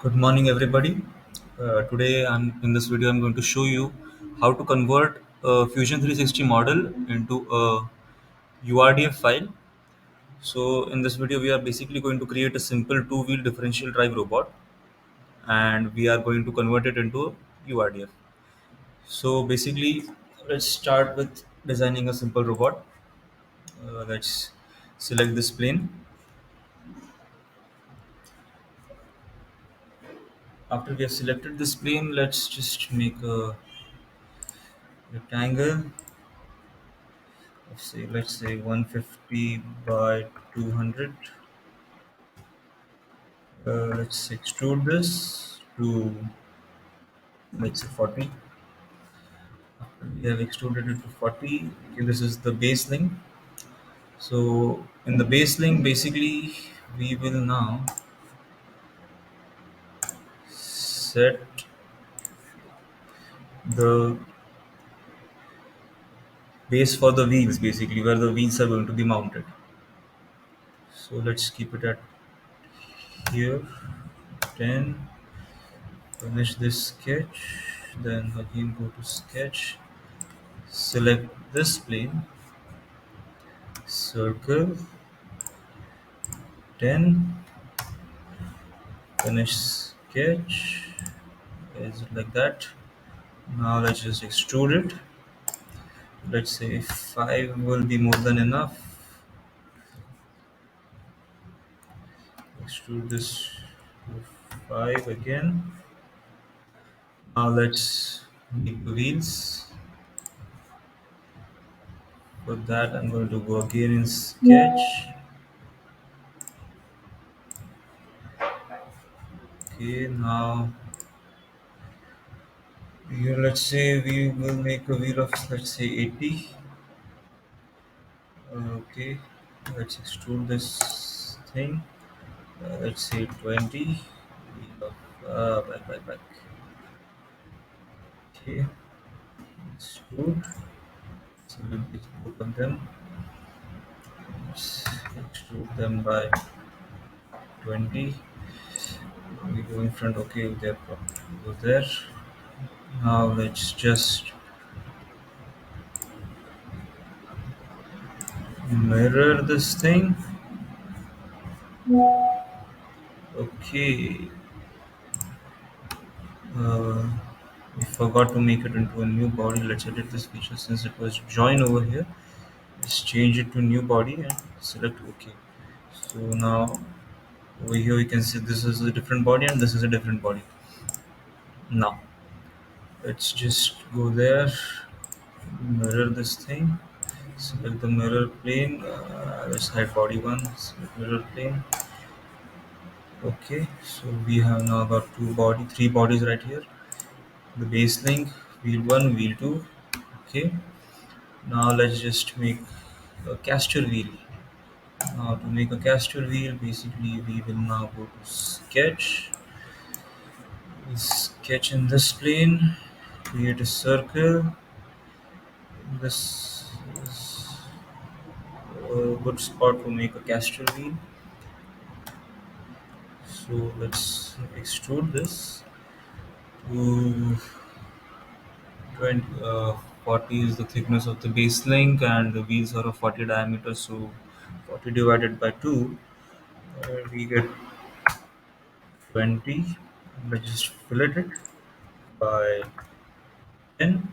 Good morning, everybody. Today, in this video, I'm going to show you how to convert a Fusion 360 model into a URDF file. So, in this video, we are basically going to create a simple two-wheel differential drive robot, and we are going to convert it into a URDF. So, basically, let's start with designing a simple robot. Let's select this plane. After we have selected this plane, let's just make a rectangle say let's say 150 by 200. Let's extrude this to let's say 40. We have extruded it to 40. Okay, this is the base link. So in the base link, basically we will now set the base for the wheels, basically where the wheels are going to be mounted. So let's keep it at here 10. Finish this sketch, then again go to sketch, select this plane, circle 10, finish sketch. Is it like that? Now let's just extrude it. Let's say 5 will be more than enough. Extrude this to 5 again. Now let's make the wheels. For that, I'm going to go again in sketch. Okay, now here let's say we will make a wheel of let's say 80. Okay, let's extrude this thing. Let's say 20. Back. Okay, extrude. Select both of them. Let's extrude them by 20. We go in front. Okay, there. Go there. Now let's just mirror this thing. Okay. Uh, we forgot to make it into a new body. Let's edit this feature since it was join over here. Let's change it to new body and select OK. So now over here you can see this is a different body and this is a different body. Now let's just go there, mirror this thing, select the mirror plane. Let's hide body one, select mirror plane. Okay, so we have now got three bodies right here. The base link, wheel one, wheel two. Okay, now let's just make a caster wheel. Now to make a caster wheel, basically we will now go to sketch. We sketch in this plane, create a circle. This is a good spot to make a caster wheel. So let's extrude this to 20, 40 is the thickness of the base link and the wheels are of 40 diameter. So 40 divided by 2, we get 20. Let's just fillet it by 10.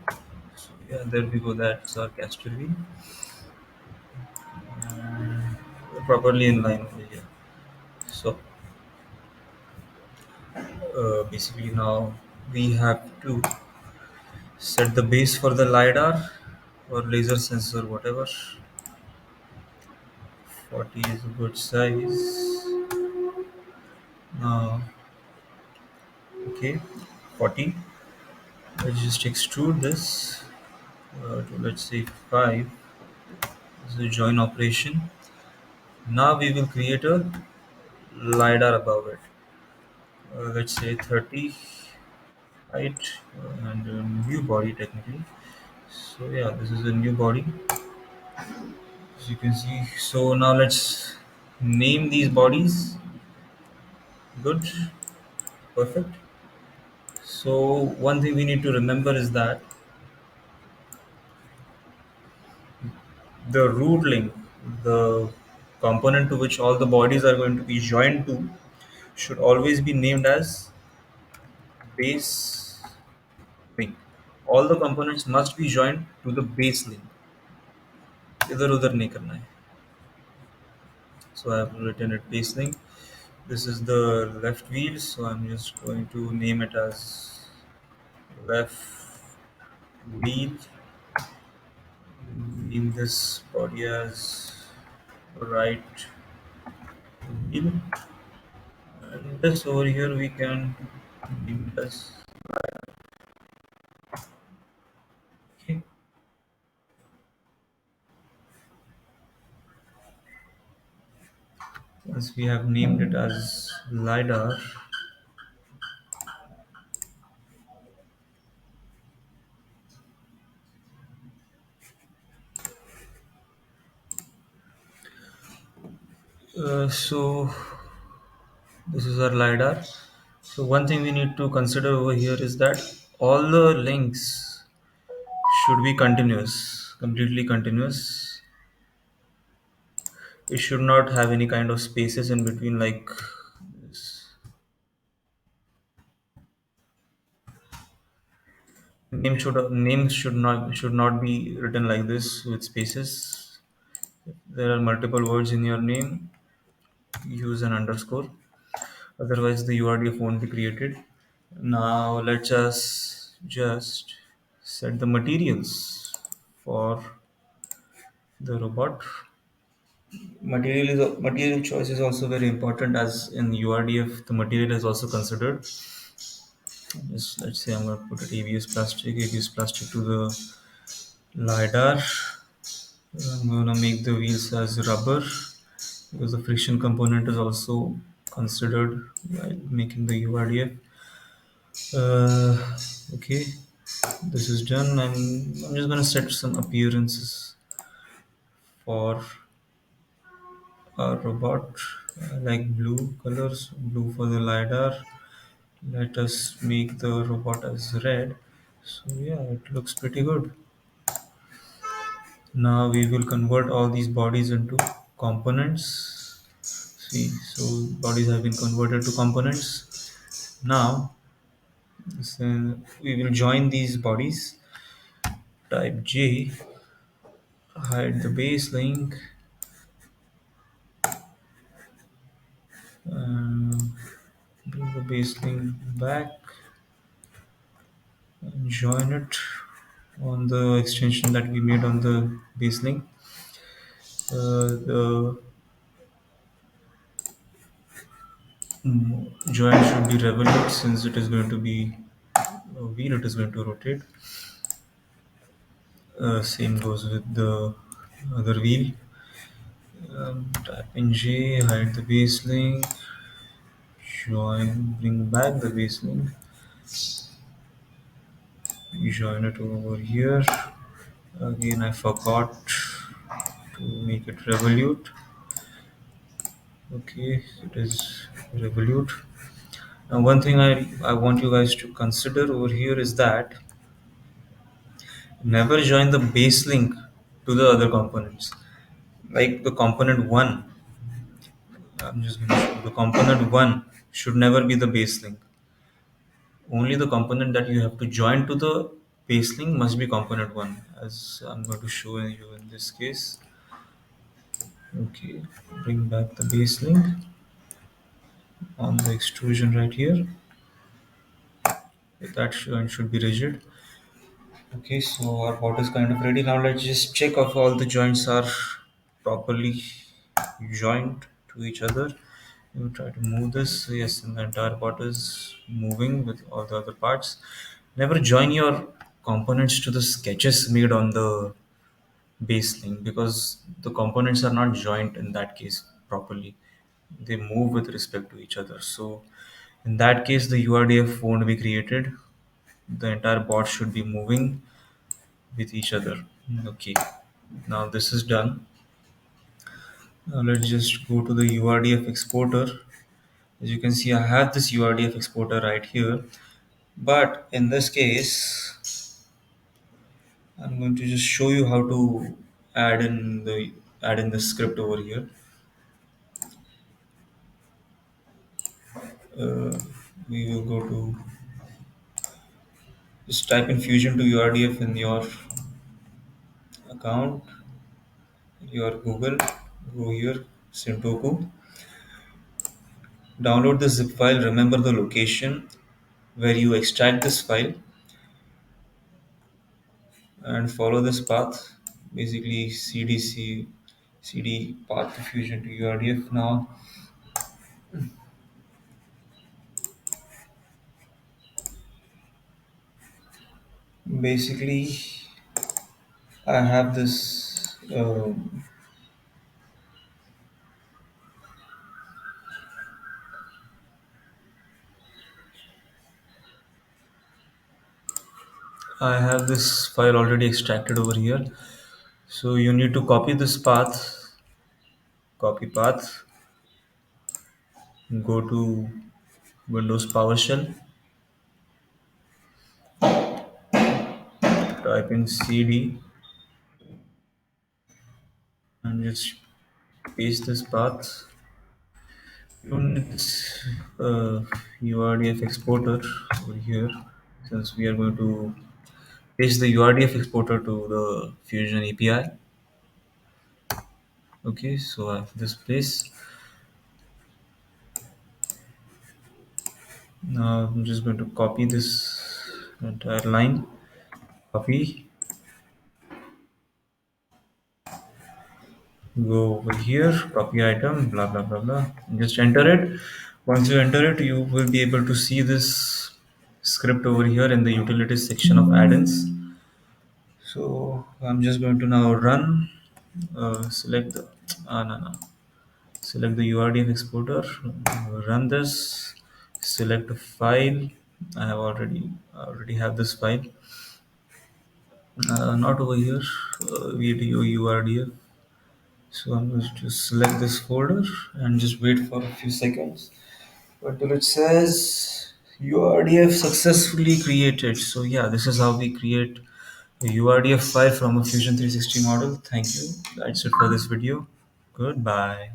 So yeah, there we go. That's our caster wheel. Properly in line over here. So basically now we have to set the base for the lidar or laser sensor, whatever. 40 is a good size. Now, okay, 40. Let's just extrude this to let's say 5. This is a join operation. Now we will create a lidar above it. Let's say 30 height and a new body technically. So yeah, this is a new body as you can see. So now let's name these bodies. Good. Perfect. So one thing we need to remember is that the root link, the component to which all the bodies are going to be joined to, should always be named as base link. All the components must be joined to the base link. इधर उधर नहीं करना है. So I have written it base link. This is the left wheel, so I'm just going to name it as left wheel. Name this body as right wheel. And this over here we can name it as, okay. Once we have named it as LiDAR, so this is our LiDAR. So one thing we need to consider over here is that all the links should be continuous, completely continuous. It should not have any kind of spaces in between, like this. Names should not be written like this with spaces. There are multiple words in your name. Use an underscore. Otherwise, the URDF won't be created. Now let us just set the materials for the robot. Material choice is also very important, as in URDF the material is also considered. Just let's say I'm going to put it ABS plastic to the LiDAR. I'm going to make the wheels as rubber because the friction component is also considered while making the URDF. Okay, this is done. I'm just going to set some appearances for our robot. I like blue colors, blue for the LiDAR. Let us make the robot as red. So yeah, it looks pretty good. Now we will convert all these bodies into components. See, so bodies have been converted to components. Now, so we will join these bodies. Type J, hide the base link, bring the base link back, and join it on the extension that we made on the base link. The joint should be revolute since it is going to be a wheel, it is going to rotate. Same goes with the other wheel. Type in J, hide the base link, join, bring back the base link, join it over here. Again, I forgot to make it revolute. Okay, it is revolute. Now, one thing I want you guys to consider over here is that never join the base link to the other components. Like the component 1, I'm just going to show the component 1 should never be the base link. Only the component that you have to join to the base link must be component 1, as I'm going to show you in this case. Okay, bring back the base link on the extrusion right here. That should be rigid. Okay, so our pot is kind of ready. Now let's just check if all the joints are properly joined to each other. You try to move this. So yes, and the entire pot is moving with all the other parts. Never join your components to the sketches made on the base link because the components are not joined in that case properly. They move with respect to each other. So in that case, the URDF won't be created. The entire bot should be moving with each other. Okay, now this is done. Now let's just go to the URDF exporter As you can see, I have this URDF exporter right here, but in this case, I'm going to just show you how to add in the add in the script over here. Uh, we will go to just type in Fusion to URDF in your account, your Google. Go here, Sintoku. Download the zip file. Remember the location where you extract this file and follow this path. Basically, CD path to Fusion to URDF. Now, basically, I have this. I have this file already extracted over here. So you need to copy this path. Copy path. Go to Windows PowerShell. Type in CD and just paste this path. You need this URDF exporter over here, since we are going to paste the URDF exporter to the Fusion API. Okay, so I have this place. Now I'm just going to copy this entire line. Copy. Go over here. Copy item. Blah blah blah blah. Just enter it. Once you enter it, you will be able to see this script over here in the utilities section of add-ins. So I'm just going to now run. Select the no, no. Select the URDF exporter. Run this. Select a file. I already have this file. Not over here. Video URDF. So I'm going to select this folder and just wait for a few seconds until it says URDF successfully created. So yeah, this is how we create a URDF file from a Fusion 360 model. Thank you. That's it for this video. Goodbye.